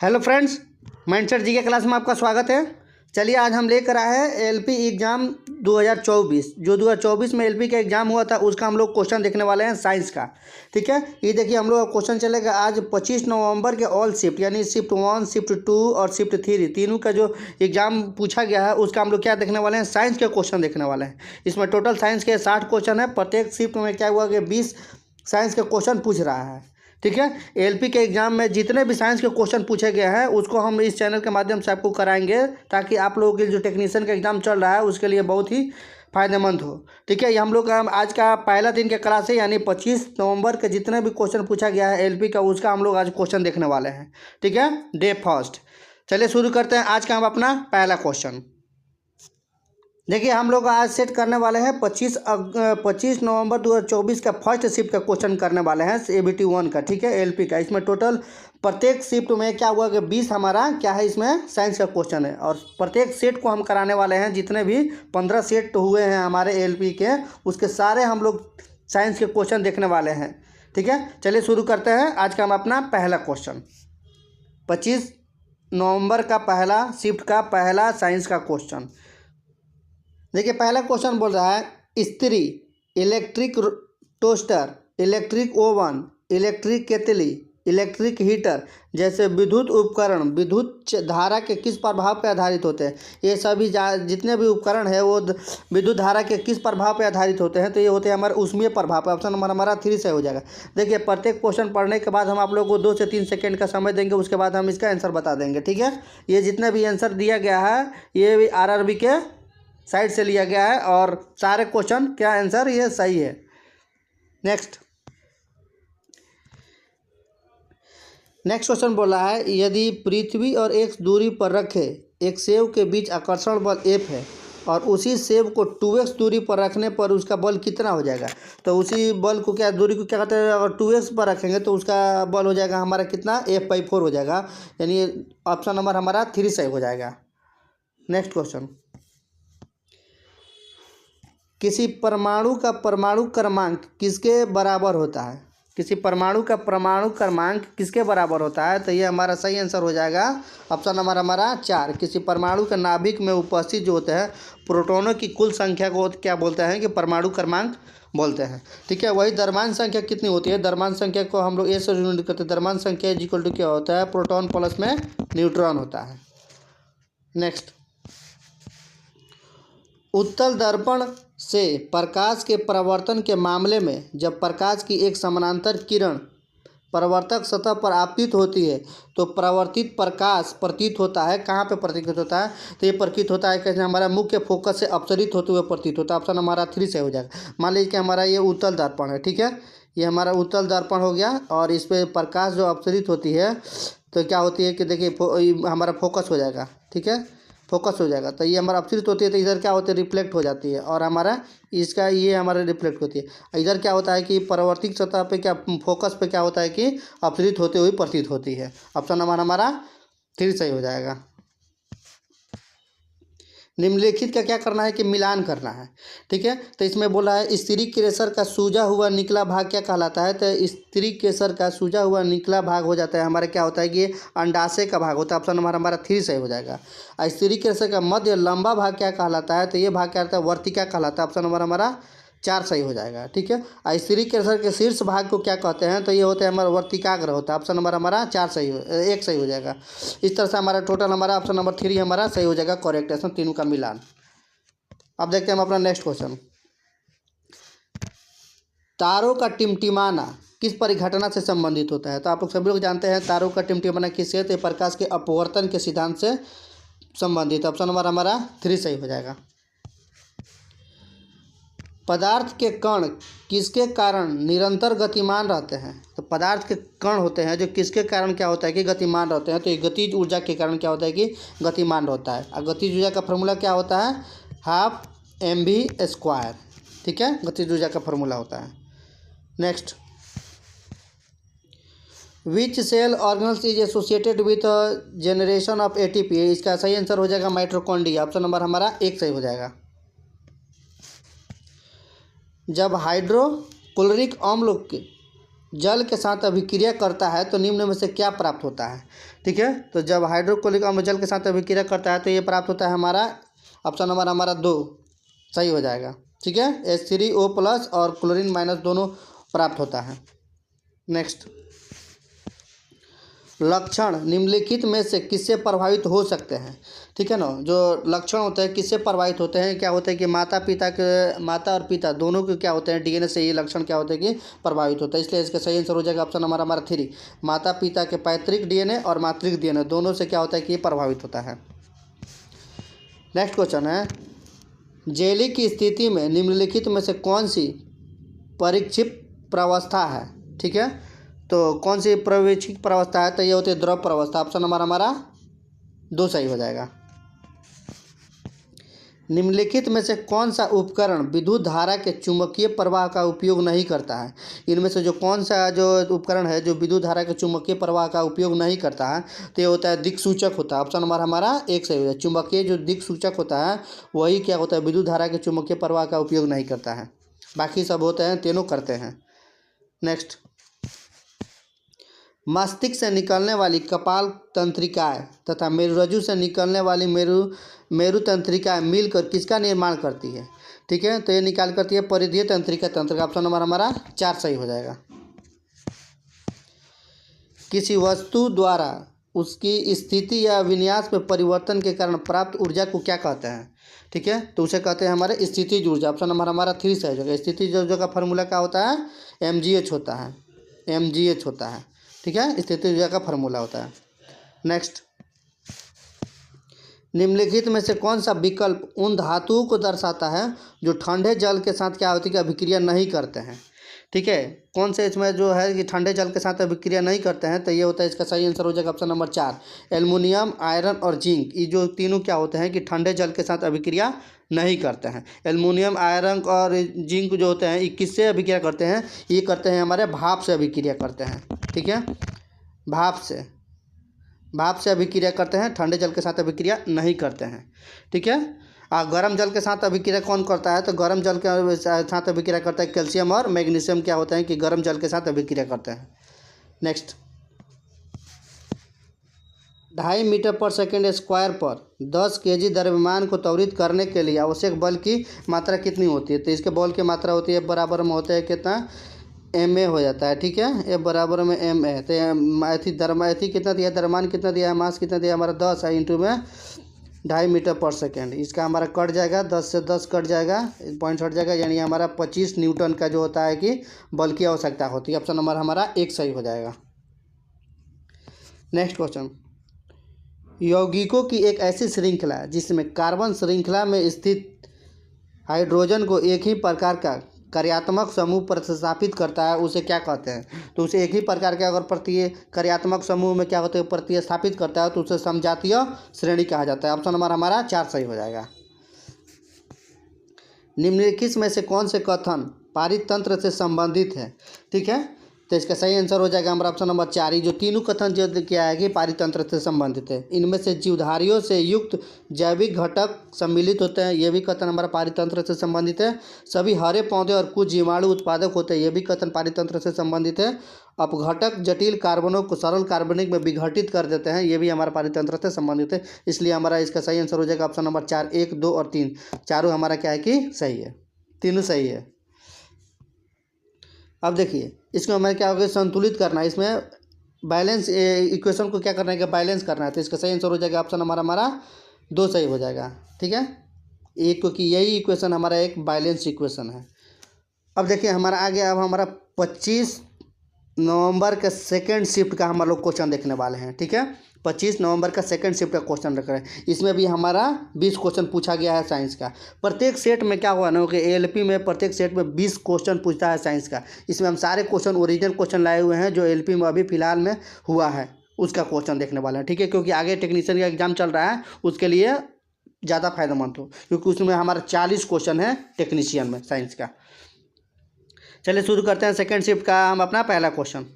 Hello friends, mindset जी के class में आपका स्वागत है। चलिए आज हम लेकर आए हैं एलपी एग्ज़ाम 2024। जो 2024 में एलपी का एग्ज़ाम हुआ था उसका हम लोग क्वेश्चन देखने वाले हैं साइंस का। ठीक है, ये देखिए हम लोग का क्वेश्चन चलेगा आज 25 नवंबर के ऑल शिफ्ट यानी शिफ्ट 1, शिफ्ट 2 और शिफ्ट 3 तीनों का जो एग्ज़ाम पूछा गया है उसका हम लोग क्या देखने वाले हैं, साइंस के क्वेश्चन देखने वाले हैं। इसमें टोटल साइंस के 60 क्वेश्चन है। प्रत्येक शिफ्ट में क्या हुआ कि 20 साइंस के क्वेश्चन पूछ रहा है। ठीक है, एलपी के एग्ज़ाम में जितने भी साइंस के क्वेश्चन पूछे गए हैं उसको हम इस चैनल के माध्यम से आपको कराएंगे, ताकि आप लोगों के जो टेक्नीशियन का एग्ज़ाम चल रहा है उसके लिए बहुत ही फ़ायदेमंद हो। ठीक है, ये हम लोग का आज का पहला दिन का क्लास है, यानी 25 नवंबर के जितने भी क्वेश्चन पूछा गया है एलपी का उसका हम लोग आज क्वेश्चन देखने वाले हैं। ठीक है, डे फर्स्ट। चलिए शुरू करते हैं आज का हम अपना पहला क्वेश्चन। देखिए हम लोग आज सेट करने वाले हैं 25 नवंबर 2024 का फर्स्ट शिफ्ट का क्वेश्चन करने वाले हैं ABT 1 का। ठीक है, एलपी का। इसमें टोटल प्रत्येक शिफ्ट में क्या हुआ कि 20 हमारा क्या है, इसमें साइंस का क्वेश्चन है। और प्रत्येक सेट को हम कराने वाले हैं, जितने भी 15 सेट हुए हैं हमारे एलपी के, उसके सारे हम लोग साइंस के क्वेश्चन देखने वाले हैं। ठीक है, चलिए शुरू करते हैं आज का हम अपना पहला क्वेश्चन। 25 नवंबर का पहला शिफ्ट का पहला साइंस का क्वेश्चन। देखिए पहला क्वेश्चन बोल रहा है इस्त्री, electric toaster, electric oven, electric केतली, इलेक्ट्रिक हीटर जैसे विद्युत उपकरण विद्युत धारा के किस प्रभाव पर आधारित होते हैं। ये सभी जितने भी उपकरण है वो विद्युत धारा के किस प्रभाव पर आधारित होते हैं, तो ये होते हैं हमारे ऊष्मीय प्रभाव पर। ऑप्शन नंबर हमारा 3 से हो जाएगा। देखिए प्रत्येक क्वेश्चन पढ़ने के बाद हम आप लोगों को 2 से 3 सेकेंड का समय देंगे, उसके बाद हम इसका आंसर बता देंगे। ठीक है, ये जितने भी आंसर दिया गया है ये भी RRB के साइड से लिया गया है और सारे क्वेश्चन क्या आंसर ये सही है। नेक्स्ट क्वेश्चन बोला है यदि पृथ्वी और एक दूरी पर रखे एक सेव के बीच आकर्षण बल F है और उसी सेव को 2x दूरी पर रखने पर उसका बल कितना हो जाएगा। तो उसी बल को क्या दूरी को क्या कहते हैं, अगर 2x पर रखेंगे तो उसका बल हो जाएगा हमारा कितना, F/4 हो जाएगा। यानी ऑप्शन नंबर हमारा 3 सही हो जाएगा। नेक्स्ट क्वेश्चन, किसी परमाणु का परमाणु क्रमांक किसके बराबर होता है। किसी परमाणु का परमाणु क्रमांक किसके बराबर होता है, तो ये हमारा सही आंसर हो जाएगा ऑप्शन नंबर हमारा 4। किसी परमाणु के नाभिक में उपस्थित जो होते हैं प्रोटॉनों की कुल संख्या को क्या बोलते हैं कि परमाणु क्रमांक बोलते हैं। ठीक है, वही द्रव्यमान संख्या कितनी होती है, द्रव्यमान संख्या को हम लोग ए से यूनिट करते हैं। द्रव्यमान संख्या इक्वल टू क्या होता है, प्रोटॉन प्लस में न्यूट्रॉन होता है। नेक्स्ट, उत्तल दर्पण से प्रकाश के परावर्तन के मामले में जब प्रकाश की एक समानांतर किरण परावर्तक सतह पर आपतित होती है तो परावर्तित प्रकाश प्रतीत होता है, कहाँ पे प्रतीत होता है, तो ये प्रतीत होता है कैसे, हमारा मुख्य फोकस से अपसरित होते हुए प्रतीत होता है। ऑप्शन हमारा 3 से हो जाएगा। मान लीजिए कि हमारा ये उत्तल दर्पण है। ठीक है, ये हमारा उत्तल दर्पण हो गया और इस पर प्रकाश जो अपसरित होती है तो क्या होती है कि देखिए हमारा फोकस हो जाएगा। ठीक है, फोकस हो जाएगा तो ये हमारा अपसरित होती है, तो इधर क्या होती है, रिफ्लेक्ट हो जाती है और हमारा इसका ये हमारा रिफ्लेक्ट होती है। इधर क्या होता है कि परावर्तित सतह पे क्या फोकस पे क्या होता है कि अपसरित होते हुए प्रतीत होती है। ऑप्शन नंबर हमारा 3 सही हो जाएगा। निम्नलिखित का क्या करना है कि मिलान करना है। ठीक है, तो इसमें बोला है स्त्री केसर का सूजा हुआ निकला भाग क्या कहलाता है, तो स्त्री केसर का सूजा हुआ निकला भाग हो जाता है हमारे क्या होता है कि ये अंडाशय का भाग होता है। ऑप्शन नंबर हमारा 3 सही हो जाएगा। स्त्री केसर का मध्य लंबा भाग क्या कहलाता है, तो ये भाग क्या होता है, वर्तिका कहलाता है। ऑप्शन नंबर हमारा 4 सही हो जाएगा। ठीक है, स्त्री केसर के शीर्ष भाग को क्या कहते हैं, तो ये होता है हमारा वर्तिकाग्र होता है। ऑप्शन नंबर हमारा 1 सही हो जाएगा। इस तरह से हमारा टोटल हमारा ऑप्शन नंबर 3 हमारा सही हो जाएगा, करेक्ट है, तीनों का मिलान। अब देखते हैं हम अपना नेक्स्ट क्वेश्चन। तारों का टिमटिमाना किस परिघटना से संबंधित होता है, तो आप लोग सभी लोग जानते हैं तारों का टिमटिमाना किससे, तो प्रकाश के अपवर्तन के सिद्धांत से संबंधित। ऑप्शन नंबर हमारा 3 सही हो जाएगा। पदार्थ के कण किसके कारण निरंतर गतिमान रहते हैं, तो पदार्थ के कण होते हैं जो किसके कारण क्या होता है कि गतिमान रहते हैं, तो ये गतिज ऊर्जा के कारण क्या होता है कि गतिमान रहता है। और गतिज ऊर्जा का फॉर्मूला क्या होता है, 12mv²। ठीक है, गतिज ऊर्जा का फॉर्मूला होता है। Next, which cell organelles is associated with generation of ATP, इसका सही आंसर हो जाएगा माइटोकॉन्ड्रिया। ऑप्शन नंबर हमारा 1 सही हो जाएगा। जब हाइड्रोक्लोरिक अम्ल जल के साथ अभिक्रिया करता है तो निम्न में से क्या प्राप्त होता है, ठीक है। तो जब हाइड्रोक्लोरिक अम्ल जल के साथ अभिक्रिया करता है तो ये प्राप्त होता है हमारा ऑप्शन नंबर हमारा 2 सही हो जाएगा। ठीक है, H3O+ और क्लोरीन माइनस दोनों प्राप्त होता है। नेक्स्ट, लक्षण निम्नलिखित में से किससे प्रभावित हो सकते हैं? ठीक है ना, जो लक्षण होते हैं किससे प्रभावित होते हैं, क्या होता है कि माता और पिता दोनों के क्या होते हैं डीएनए से ये लक्षण क्या होते हैं कि प्रभावित होता है। इसलिए इसका सही आंसर हो जाएगा ऑप्शन नंबर हमारा 3, माता पिता के पैतृक डीएनए और मातृक डीएनए दोनों से क्या होता है कि ये प्रभावित होता है। नेक्स्ट क्वेश्चन है, जेली की स्थिति में निम्नलिखित में से कौन सी परिक्षिप्त प्रावस्था है? ठीक है, तो कौन सी परिक्षिप्त प्रावस्था है? तो ये होती है द्रव प्रावस्था। ऑप्शन नंबर हमारा 2 सही हो जाएगा। निम्नलिखित में से कौन सा उपकरण विद्युत धारा के चुंबकीय प्रवाह का उपयोग नहीं करता है? इनमें से जो कौन सा जो उपकरण है जो विद्युत धारा के चुंबकीय प्रवाह का उपयोग नहीं करता है तो ये होता है दिक्सूचक होता है। ऑप्शन नंबर हमारा 1 सही हो जाएगा। चुंबकीय जो दिक्सूचक होता है वही क्या होता है विद्युत धारा के चुंबकीय प्रवाह का उपयोग नहीं करता है, बाकी सब होते हैं तीनों करते हैं। नेक्स्ट, मस्तिष्क से निकलने वाली कपाल तंत्रिकाएं तथा मेरुरज्जु से निकलने वाली मेरु तंत्रिकाएं मिलकर किसका निर्माण करती है? ठीक है, तो ये निकाल करती है परिधीय तंत्रिका तंत्र का। ऑप्शन नंबर हमारा 4 सही हो जाएगा। किसी वस्तु द्वारा उसकी स्थिति या विन्यास में परिवर्तन के कारण प्राप्त ऊर्जा को क्या कहते हैं? ठीक है, तो उसे कहते हैं हमारे स्थितिज ऊर्जा। ऑप्शन नंबर हमारा 3 सही हो जाएगा। स्थितिज ऊर्जा का फार्मूला क्या होता है? mgh होता है, mgh होता है। ठीक है, स्थितिज ऊर्जा का फार्मूला होता है। नेक्स्ट, निम्नलिखित में से कौन सा विकल्प उन धातुओं को दर्शाता है जो ठंडे जल के साथ क्या होती है कि अभिक्रिया नहीं करते हैं? ठीक है, कौन से इसमें जो है कि ठंडे जल के साथ अभिक्रिया नहीं करते हैं? तो ये होता है इसका सही आंसर हो जाएगा ऑप्शन नंबर 4, एल्युमिनियम, आयरन और जिंक। ये जो तीनों क्या होते हैं कि ठंडे जल के साथ अभिक्रिया नहीं करते हैं। एल्युमिनियम, आयरन और जिंक जो होते हैं ये किससे अभिक्रिया करते हैं? ये करते हैं हमारे भाप से अभिक्रिया करते हैं। ठीक है, भाप से अभिक्रिया करते हैं, ठंडे जल के साथ अभिक्रिया नहीं करते हैं। ठीक है, गर्म जल के साथ अभिक्रिया कौन करता है? तो गर्म जल के साथ अभिक्रिया करता है कैल्शियम और मैग्नीशियम क्या होते हैं कि गर्म जल के साथ अभिक्रिया करते हैं। नेक्स्ट, 2.5 मीटर पर सेकेंड स्क्वायर पर 10 kg द्रव्यमान को त्वरित करने के लिए आवश्यक बल की मात्रा कितनी होती है? तो इसके बल की मात्रा होती है बराबर में होता है कितना? ma हो जाता है। ठीक है, ए बराबर में ma। तो एथी कितना दिया, द्रव्यमान कितना दिया है, मास कितना दिया हमारा 10 है, इंटू में 2.5 मीटर पर सेकेंड। इसका हमारा कट जाएगा, 10 से 10 कट जाएगा, पॉइंट हट जाएगा, यानी हमारा 25 न्यूटन का जो होता है कि बल की आवश्यकता होती है। ऑप्शन नंबर हमारा 1 सही हो जाएगा। नेक्स्ट क्वेश्चन, यौगिकों की एक ऐसी श्रृंखला जिसमें कार्बन श्रृंखला में स्थित हाइड्रोजन को एक ही प्रकार का कार्यात्मक समूह प्रतिस्थापित करता है उसे क्या कहते हैं? तो उसे एक ही प्रकार के अगर कार्यात्मक समूह में क्या होते हैं प्रतिस्थापित करता है तो उसे समजातीय श्रेणी कहा जाता है। ऑप्शन नंबर हमारा 4 सही हो जाएगा। निम्नलिखित में से कौन से कथन पारितंत्र से संबंधित है? ठीक है, तो इसका सही आंसर हो जाएगा हमारा ऑप्शन नंबर 4 ही। जो तीनों कथन जो क्या है कि पारितंत्र से संबंधित है। इनमें से जीवधारियों से युक्त जैविक घटक सम्मिलित होते हैं, ये भी कथन हमारा पारितंत्र से संबंधित है। सभी हरे पौधे और कुछ जीवाणु उत्पादक होते हैं, ये भी कथन पारितंत्र से संबंधित है। अपघटक जटिल कार्बनों को सरल कार्बनिक में विघटित कर देते हैं, ये भी हमारा पारितंत्र से संबंधित है। इसलिए हमारा इसका सही आंसर हो जाएगा ऑप्शन नंबर 4, 1, 2 और 3 चारों हमारा क्या है कि सही है, तीनों सही है। अब देखिए इसमें हमें क्या होगा संतुलित करना है, इसमें बैलेंस इक्वेशन को क्या करना है कि बैलेंस करना है। तो इसका सही आंसर हो जाएगा ऑप्शन हमारा 2 सही हो जाएगा। ठीक है, एक क्योंकि यही इक्वेशन हमारा एक बैलेंस इक्वेशन है। अब देखिए हमारा आगे अब हमारा 25 नवंबर का सेकेंड शिफ्ट का हम लोग क्वेश्चन देखने वाले हैं। ठीक है, 25 नवंबर का सेकंड शिफ्ट का क्वेश्चन रख रहे हैं। इसमें भी हमारा 20 क्वेश्चन पूछा गया है साइंस का। प्रत्येक सेट में क्या हुआ ना कि एएलपी में प्रत्येक सेट में 20 क्वेश्चन पूछता है साइंस का। इसमें हम सारे क्वेश्चन ओरिजिनल क्वेश्चन लाए हुए हैं जो एएलपी में अभी फिलहाल में हुआ है उसका क्वेश्चन देखने वाले हैं। ठीक है, क्योंकि आगे टेक्नीशियन का एग्जाम चल रहा है उसके लिए ज़्यादा फायदेमंद हो, क्योंकि उसमें हमारा 40 क्वेश्चन है टेक्नीशियन में साइंस का। चलिए शुरू करते हैं सेकेंड शिफ्ट का हम अपना पहला क्वेश्चन।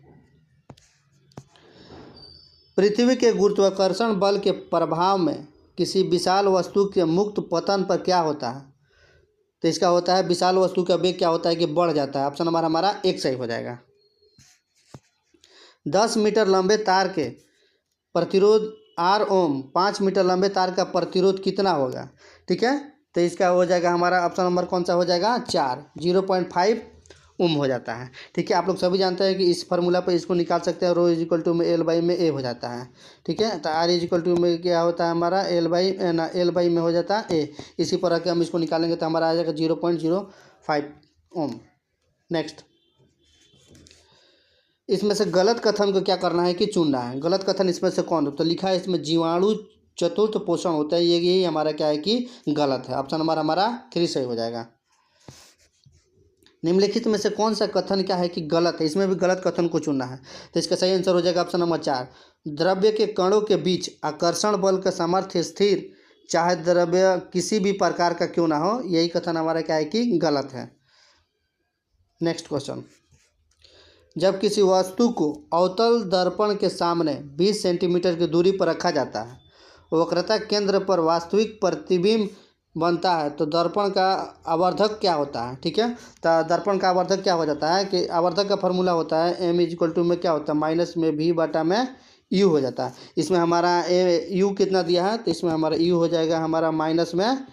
पृथ्वी के गुरुत्वाकर्षण बल के प्रभाव में किसी विशाल वस्तु के मुक्त पतन पर क्या होता है? तो इसका होता है विशाल वस्तु का वेग क्या होता है कि बढ़ जाता है। ऑप्शन नंबर हमारा 1 सही हो जाएगा। 10 मीटर लंबे तार के प्रतिरोध आर ओम 5 मीटर लंबे तार का प्रतिरोध कितना होगा। ठीक है, तो इसका हो जाएगा हमारा ऑप्शन नंबर कौन सा हो जाएगा 4, 0.5 ओम हो जाता है। ठीक है, आप लोग सभी जानते हैं कि इस फार्मूला पर इसको निकाल सकते हैं, रो इज इक्वल टू में एल बाई में ए हो जाता है। ठीक है, तो आर इज इक्वल टू में क्या होता है हमारा एल बाई में हो जाता है ए। इसी पर रख के हम इसको निकालेंगे तो हमारा आ जाएगा 0.05 ओम। नेक्स्ट, इसमें से गलत कथन को क्या करना है कि चुनना है। गलत कथन इसमें से कौन हो, तो लिखा है इसमें जीवाणु चतुर्थ पोषण होता है, यही हमारा क्या है कि गलत है। ऑप्शन नंबर हमारा 3 सही हो जाएगा। निम्नलिखित में से कौन सा कथन क्या है कि गलत है, इसमें भी गलत कथन को चुनना है। तो इसका सही आंसर हो जाएगा ऑप्शन नंबर 4, द्रव्य के कणों के बीच आकर्षण बल का सामर्थ्य स्थिर चाहे द्रव्य किसी भी प्रकार का क्यों ना हो, यही कथन हमारा क्या है कि गलत है। नेक्स्ट क्वेश्चन, जब किसी वस्तु को अवतल दर्पण के सामने 20 सेंटीमीटर की दूरी पर रखा जाता है, वक्रता केंद्र पर वास्तविक प्रतिबिंब बनता है, तो दर्पण का आवर्धक क्या होता है। ठीक है, तो दर्पण का आवर्धक क्या हो जाता है कि आवर्धक का फार्मूला होता है एम इज इक्वल टू में क्या होता है माइनस में भी बटा में यू हो जाता है। इसमें हमारा यू कितना दिया है, तो इसमें हमारा यू हो जाएगा हमारा माइनस में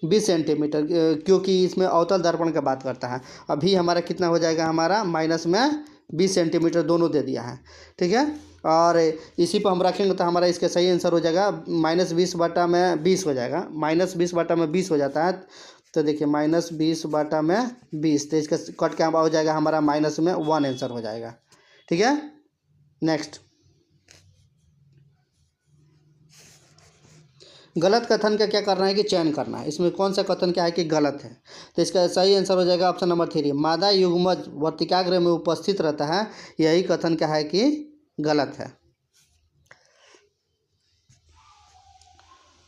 20 सेंटीमीटर, क्योंकि इसमें अवतल दर्पण का बात करता है। अभी हमारा कितना हो जाएगा हमारा माइनस में 20 सेंटीमीटर दोनों दे दिया है। ठीक है, और इसी पर हम रखेंगे तो हमारा इसका सही आंसर हो जाएगा -20 बटा में 20 हो जाएगा। -20 बटा में 20 हो जाता है, तो देखिए -20 बटा में 20, तो इसका कट क्या हो जाएगा हमारा माइनस में 1 आंसर हो जाएगा। ठीक है, नेक्स्ट, गलत कथन का क्या करना है कि चयन करना है। इसमें कौन सा कथन क्या है कि गलत है, तो इसका सही आंसर हो जाएगा ऑप्शन नंबर 3, मादा युग्मज वर्तिकाग्र में उपस्थित रहता है, यही कथन क्या है कि गलत है।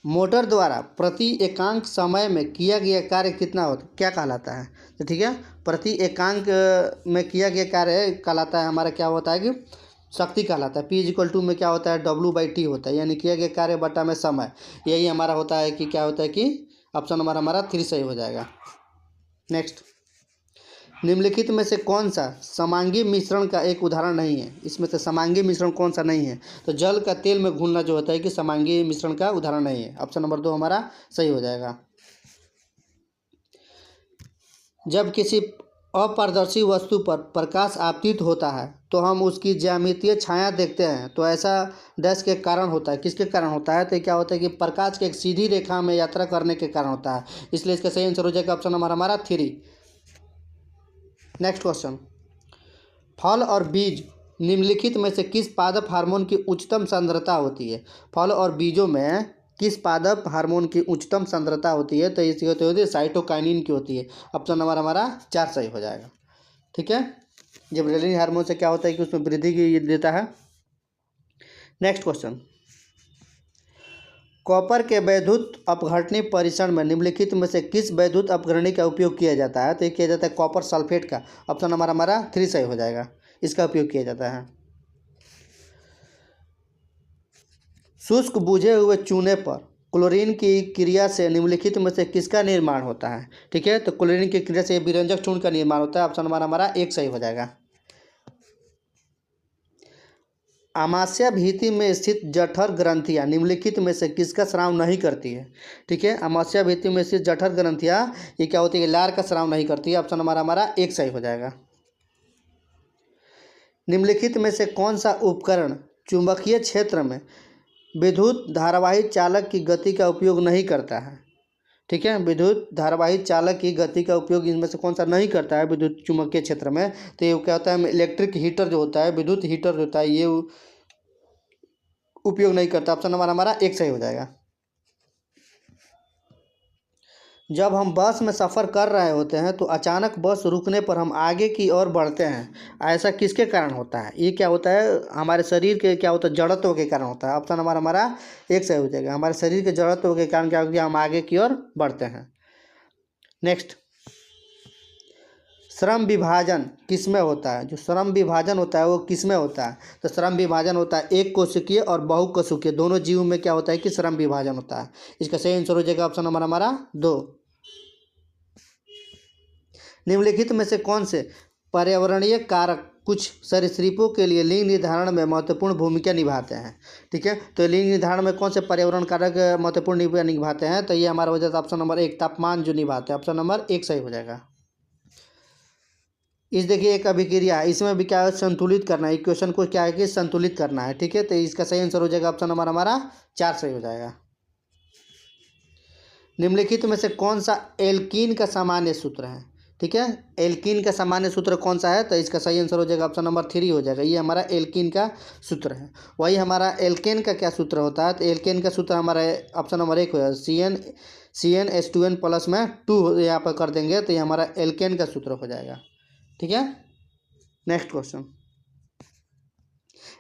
मोटर द्वारा प्रति एकांक समय में किया गया कार्य कितना होता क्या कहलाता है। तो ठीक है, प्रति एकांक में किया गया कार्य कहलाता है हमारा क्या होता है कि शक्ति कहलाता है। P इज इक्वल टू में क्या होता है W/T होता है, यानी किया गया कार्य बटा में समय, यही हमारा होता है कि क्या होता है कि ऑप्शन नंबर हमारा 3 सही हो जाएगा। नेक्स्ट, निम्नलिखित में से कौन सा समांगी मिश्रण का एक उदाहरण नहीं है। इसमें से समांगी मिश्रण कौन सा नहीं है, तो जल का तेल में घुलना जो होता है कि समांगी मिश्रण का उदाहरण नहीं है। ऑप्शन नंबर 2 हमारा सही हो जाएगा। जब किसी अपारदर्शी वस्तु पर प्रकाश आपतित होता है तो हम उसकी ज्यामितीय छाया देखते हैं, तो ऐसा डैश के कारण होता है, किसके कारण होता है, तो क्या होता है कि प्रकाश के एक सीधी रेखा में यात्रा करने के कारण होता है, इसलिए इसका सही आंसर हो जाएगा ऑप्शन नंबर हमारा 3। नेक्स्ट क्वेश्चन, फल और बीज निम्नलिखित में से किस पादप हार्मोन की उच्चतम सांद्रता होती है। फल और बीजों में किस पादप हार्मोन की उच्चतम सांद्रता होती है, तो इसकी होती है साइटोकाइनिन की होती है। ऑप्शन नंबर हमारा 4 सही हो जाएगा। ठीक है, जब रेलिन हार्मोन से क्या होता है कि उसमें वृद्धि की देता है। नेक्स्ट क्वेश्चन, कॉपर के वैद्युत अपघटनी परीक्षण में निम्नलिखित में से किस वैद्युत अपघटनी का उपयोग किया जाता है, तो ये किया जाता है कॉपर सल्फेट का। ऑप्शन नंबर हमारा 3 सही हो जाएगा, इसका उपयोग किया जाता है। शुष्क बुझे हुए चूने पर क्लोरीन की क्रिया से निम्नलिखित में से किसका निर्माण होता है। ठीक है, तो क्लोरीन की क्रिया से विरंजक चूर्ण का निर्माण होता है। ऑप्शन नंबर हमारा 1 सही हो जाएगा। आमाशय भित्ति में स्थित जठर ग्रंथियां निम्नलिखित में से किसका स्राव नहीं करती है। ठीक है, आमाशय भित्ति में स्थित जठर ग्रंथियां ये क्या होती है, लार का स्राव नहीं करती है। ऑप्शन नंबर हमारा 1 सही हो जाएगा। निम्नलिखित में से कौन सा उपकरण चुंबकीय क्षेत्र में विद्युत धारावाही चालक की गति का उपयोग नहीं करता है। ठीक है, विद्युत धारावाही चालक की गति का उपयोग इनमें से कौन सा नहीं करता है विद्युत चुंबकीय क्षेत्र में, तो ये क्या होता है इलेक्ट्रिक हीटर जो होता है, विद्युत हीटर जो होता है, ये उपयोग नहीं करता। ऑप्शन नंबर हमारा 1 सही हो जाएगा। जब हम बस में सफ़र कर रहे होते हैं तो अचानक बस रुकने पर हम आगे की ओर बढ़ते हैं, ऐसा किसके कारण होता है। ये क्या होता है हमारे शरीर के क्या होता है जड़त्व के कारण होता है। ऑप्शन नंबर हमारा 1 सही हो जाएगा, हमारे शरीर के जड़त्व के कारण क्या होगा हम आगे की ओर बढ़ते हैं। नेक्स्ट, श्रम विभाजन किसमें होता है, जो श्रम विभाजन होता है वो किसमें होता है, तो श्रम विभाजन होता है एक कोशिकीय और बहुकोशिकीय दोनों जीवों में क्या होता है कि श्रम विभाजन होता है। इसका सही आंसर हो जाएगा ऑप्शन नंबर हमारा 2। निम्नलिखित में से कौन से पर्यावरणीय कारक कुछ सरीसृपों के लिए लिंग निर्धारण में महत्वपूर्ण भूमिका निभाते हैं। ठीक है, तो लिंग निर्धारण में कौन से पर्यावरण कारक महत्वपूर्ण भूमिका निभाते हैं? तो ये हमारा हो जाता है ऑप्शन नंबर 1, तापमान जो निभाते हैं। ऑप्शन नंबर 1 सही हो जाएगा। इस देखिए एक अभिक्रिया है, इसमें भी क्या है, संतुलित करना है। इक्वेशन को क्या है कि संतुलित करना है। ठीक है, तो इसका सही आंसर हो जाएगा ऑप्शन नंबर हमारा 4 सही हो जाएगा। निम्नलिखित में से कौन सा एल्कीन का सामान्य सूत्र है? ठीक है, एल्कीन का सामान्य सूत्र कौन सा है? तो इसका सही आंसर हो जाएगा ऑप्शन नंबर 3 हो जाएगा। ये हमारा एल्कीन का सूत्र है। वही हमारा एल्केन का क्या सूत्र होता है? तो एल्केन का सूत्र हमारा ऑप्शन नंबर 1 हो जाएगा, CnH2n प्लस में 2 यहाँ पर कर देंगे तो ये हमारा एल्केन का सूत्र हो जाएगा। ठीक है, नेक्स्ट क्वेश्चन,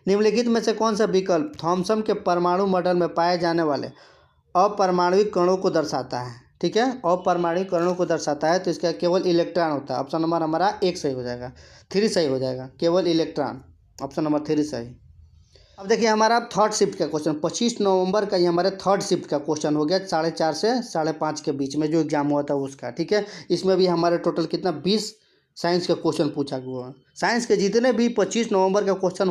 निम्नलिखित में से कौन सा विकल्प थॉमसन के परमाणु मॉडल में पाए जाने वाले अपरमाणुविक कणों को दर्शाता है? ठीक है, अपरमाणुविक कणों को दर्शाता है, तो इसका केवल इलेक्ट्रॉन होता है। ऑप्शन नंबर हमारा 1 सही हो जाएगा, 3 सही हो जाएगा, केवल इलेक्ट्रॉन। ऑप्शन नंबर 3 सही। अब देखिए हमारा थर्ड शिफ्ट का क्वेश्चन 25 नवंबर का, ये हमारे थर्ड शिफ्ट का क्वेश्चन हो गया 4:30 से 5:30 के बीच में जो एग्जाम हुआ था उसका। ठीक है, इसमें भी हमारे टोटल कितना 20 साइंस का क्वेश्चन पूछा गया है। साइंस के जितने भी 25 नवंबर का क्वेश्चन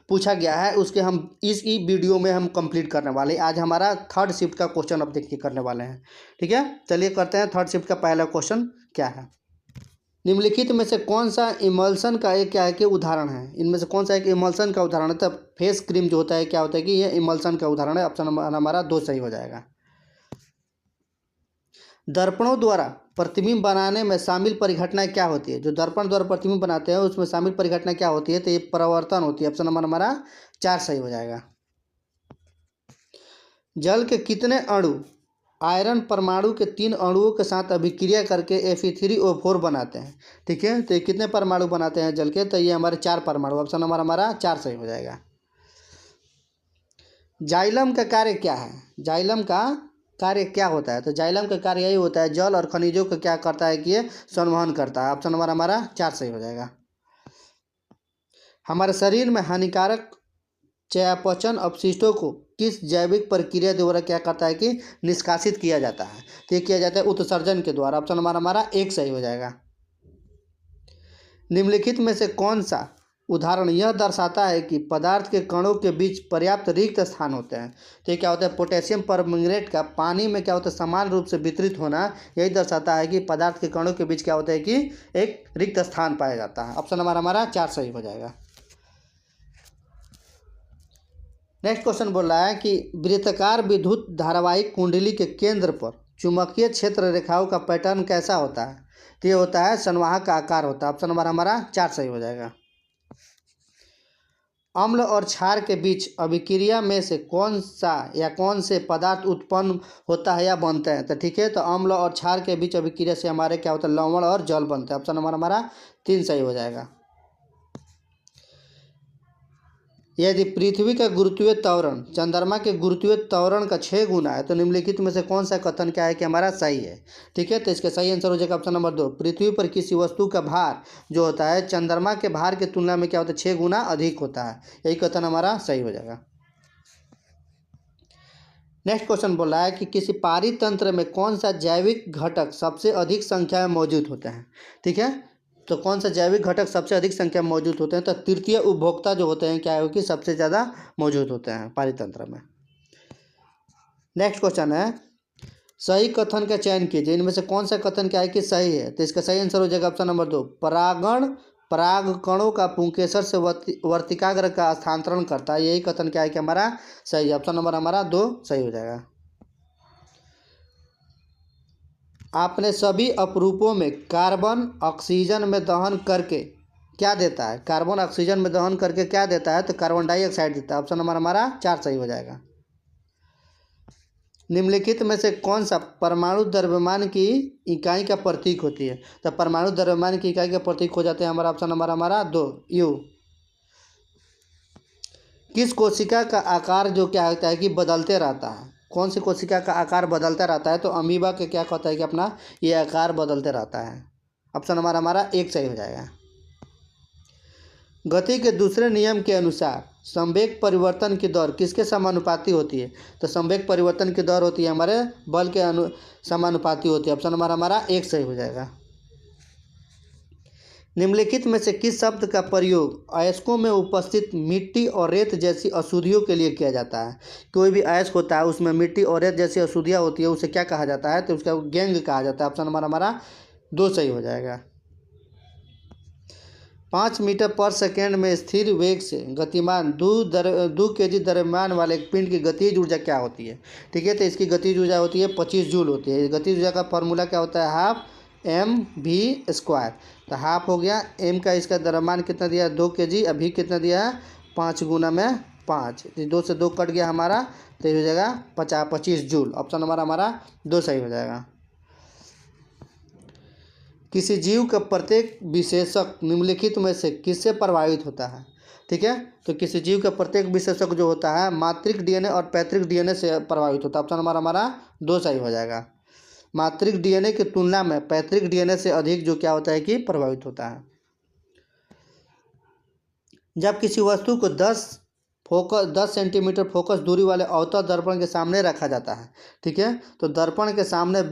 पूछा गया है उसके हम इस वीडियो में हम कंप्लीट करने वाले हैं। आज हमारा थर्ड शिफ्ट का क्वेश्चन अब देखिए करने वाले हैं। ठीक है, चलिए करते हैं थर्ड शिफ्ट का पहला क्वेश्चन क्या है। निम्नलिखित में से कौन सा इमल्सन का एक क्या है कि उदाहरण है? इनमें से कौन सा एक इमल्सन का उदाहरण है? तब फेस क्रीम जो होता है क्या होता है कि ये इमल्सन का उदाहरण है। ऑप्शन नंबर हमारा 2 सही हो जाएगा। दर्पणों द्वारा प्रतिबिंब बनाने में शामिल परिघटनाएं क्या होती है? जो दर्पण द्वारा प्रतिबिंब बनाते हैं उसमें शामिल परिघटना क्या होती है? तो ये परावर्तन होती है। ऑप्शन नंबर हमारा 4 सही हो जाएगा। जल के कितने अणु आयरन परमाणु के 3 अणुओं के साथ अभिक्रिया करके Fe3O4 बनाते हैं? ठीक है, तो ये कितने परमाणु बनाते हैं जल के? तो ये हमारे 4 परमाणु। ऑप्शन नंबर हमारा 4 सही हो जाएगा। जाइलम का कार्य क्या है? जाइलम का कार्य क्या होता है? तो जाइलम का कार्य यही होता है, जल और खनिजों का क्या करता है कि ये संवहन करता है। ऑप्शन नंबर हमारा 4 सही हो जाएगा। हमारे शरीर में हानिकारक चयापचय अपशिष्टों को किस जैविक प्रक्रिया द्वारा क्या करता है कि निष्कासित किया जाता है? तो ये किया जाता है उत्सर्जन के द्वारा। ऑप्शन नंबर हमारा 1 सही हो जाएगा। निम्नलिखित में से कौन सा उदाहरण यह दर्शाता है कि पदार्थ के कणों के बीच पर्याप्त रिक्त स्थान होते हैं? तो ये क्या होता है, पोटेशियम परमंगनेट का पानी में क्या होता है समान रूप से वितरित होना, यही दर्शाता है कि पदार्थ के कणों के बीच क्या होता है कि एक रिक्त स्थान पाया जाता है। ऑप्शन नंबर हमारा 4 सही हो जाएगा। नेक्स्ट क्वेश्चन बोल रहा है कि वृत्ताकार विद्युत धारावाहिक कुंडली के केंद्र पर चुंबकीय क्षेत्र रेखाओं का पैटर्न कैसा होता है? तो ये होता है संवाहक का आकार होता है। ऑप्शन नंबर हमारा 4 सही हो जाएगा। अम्ल और क्षार के बीच अभिक्रिया में से कौन सा या कौन से पदार्थ उत्पन्न होता है या बनते हैं? तो ठीक है, तो अम्ल और क्षार के बीच अभिक्रिया से हमारे क्या होता है, लवण और जल बनते हैं। ऑप्शन नंबर हमारा 3 सही हो जाएगा। यदि पृथ्वी का गुरुत्वीय त्वरण चंद्रमा के गुरुत्वीय त्वरण का 6 गुना है तो निम्नलिखित में से कौन सा कथन क्या है कि हमारा सही है? ठीक है, तो इसका सही आंसर हो जाएगा ऑप्शन नंबर 2। पृथ्वी पर किसी वस्तु का भार जो होता है चंद्रमा के भार की तुलना में क्या होता है 6 गुना अधिक होता है। यही कथन हमारा सही हो जाएगा। नेक्स्ट क्वेश्चन बोल रहा है कि किसी पारितंत्र में कौन सा जैविक घटक सबसे अधिक संख्या में मौजूद होते हैं? ठीक है, तो कौन सा जैविक घटक सबसे अधिक संख्या में मौजूद होते हैं? तो तृतीय उपभोक्ता जो होते हैं क्या है कि सबसे ज़्यादा मौजूद होते हैं पारितंत्र में। नेक्स्ट क्वेश्चन है सही कथन का चयन कीजिए। इनमें से कौन सा कथन क्या है कि सही है? तो इसका सही आंसर हो जाएगा ऑप्शन नंबर 2। परागण परागकणों का पुंकेसर से वर्तिकाग्र का स्थानांतरण करता है। यही कथन क्या है कि हमारा सही है। ऑप्शन नंबर हमारा 2 सही हो जाएगा। आपने सभी अपरूपों में कार्बन ऑक्सीजन में दहन करके क्या देता है? कार्बन ऑक्सीजन में दहन करके क्या देता है? तो कार्बन डाइऑक्साइड देता है। ऑप्शन नंबर हमारा 4 सही हो जाएगा। निम्नलिखित में से कौन सा परमाणु द्रव्यमान की इकाई का प्रतीक होती है? तो परमाणु द्रव्यमान की इकाई का प्रतीक हो जाते हैं हमारा ऑप्शन नंबर हमारा 2 यू। किस कोशिका का आकार जो क्या होता है कि बदलते रहता है? कौन सी कोशिका का आकार बदलता रहता है? तो अमीबा के क्या कहता है कि अपना ये आकार बदलते रहता है। ऑप्शन नंबर हमारा 1 सही हो जाएगा। गति के दूसरे नियम के अनुसार संवेग परिवर्तन की दर किसके समानुपाती होती है? तो संवेग परिवर्तन की दर होती है हमारे बल के समानुपाती होती है। ऑप्शन नंबर हमारा 1 सही हो जाएगा। निम्नलिखित में से किस शब्द का प्रयोग अयस्कों में उपस्थित मिट्टी और रेत जैसी अशुद्धियों के लिए किया जाता है? कोई भी अयस्क होता है उसमें मिट्टी और रेत जैसी अशुद्धियाँ होती है, उसे क्या कहा जाता है? तो उसका गैंग कहा जाता है। ऑप्शन नंबर हमारा 2 सही हो जाएगा। 5 मीटर पर सेकेंड में स्थिर वेग से गतिमान 2 kg द्रव्यमान वाले एक पिंड की गतिज ऊर्जा क्या होती है? ठीक है, तो इसकी गतिज ऊर्जा होती है 25 जूल होती है। गतिज ऊर्जा का फॉर्मूला क्या होता है? Half mv²। तो हाफ हो गया, m का इसका द्रव्यमान कितना दिया है? 2 kg। अभी कितना दिया है? 5 गुना में 5, 2 से 2 कट गया हमारा, तो ये हो जाएगा 25 जूल। ऑप्शन नंबर हमारा 2 सही हो जाएगा। किसी जीव का प्रत्येक विशेषक निम्नलिखित में से किससे प्रभावित होता है? ठीक है, तो किसी जीव का प्रत्येक विशेषक जो होता है मातृक डीएनए और पैतृक डीएनए से प्रभावित होता है। ऑप्शन नंबर हमारा 2 सही हो जाएगा। मातृक डीएनए की तुलना में पैतृक डीएनए से अधिक जो क्या होता है कि प्रभावित होता है। जब किसी वस्तु को 10 सेंटीमीटर फोकस दूरी वाले अवतल दर्पण के सामने रखा जाता है, ठीक है, तो दर्पण के सामने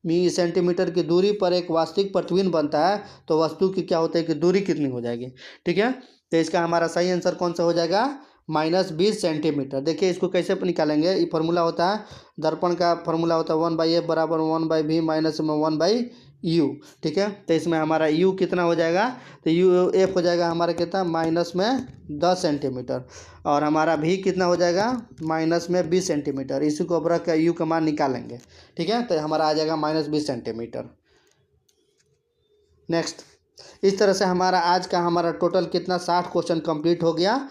20 सेंटीमीटर की दूरी पर एक वास्तविक प्रतिबिंब बनता है, तो वस्तु की क्या होता है कि दूरी कितनी हो जाएगी? ठीक है, तो इसका हमारा सही आंसर कौन सा हो जाएगा? -20 सेंटीमीटर। देखिए इसको कैसे निकालेंगे, ये फार्मूला होता है, दर्पण का फार्मूला होता है 1/f बराबर 1/v माइनस में 1/u। ठीक है, तो इसमें हमारा u कितना हो जाएगा? तो u f हो जाएगा हमारा कितना? -10 सेंटीमीटर। और हमारा v कितना हो जाएगा? -20 सेंटीमीटर। इसी को अब रख कर u का मान निकालेंगे। ठीक है, तो हमारा आ जाएगा -20 सेंटीमीटर। नेक्स्ट, इस तरह से हमारा आज का हमारा टोटल कितना 60 क्वेश्चन कंप्लीट हो गया।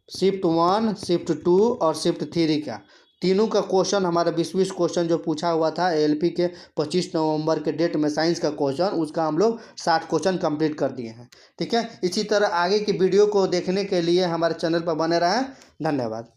शिफ्ट 1, शिफ्ट 2 और शिफ्ट 3 का तीनों का क्वेश्चन हमारा 20 क्वेश्चन जो पूछा हुआ था एएलपी के 25 नवंबर के डेट में साइंस का क्वेश्चन, उसका हम लोग 60 क्वेश्चन कंप्लीट कर दिए हैं। ठीक है, इसी तरह आगे की वीडियो को देखने के लिए हमारे चैनल पर बने रहें। धन्यवाद।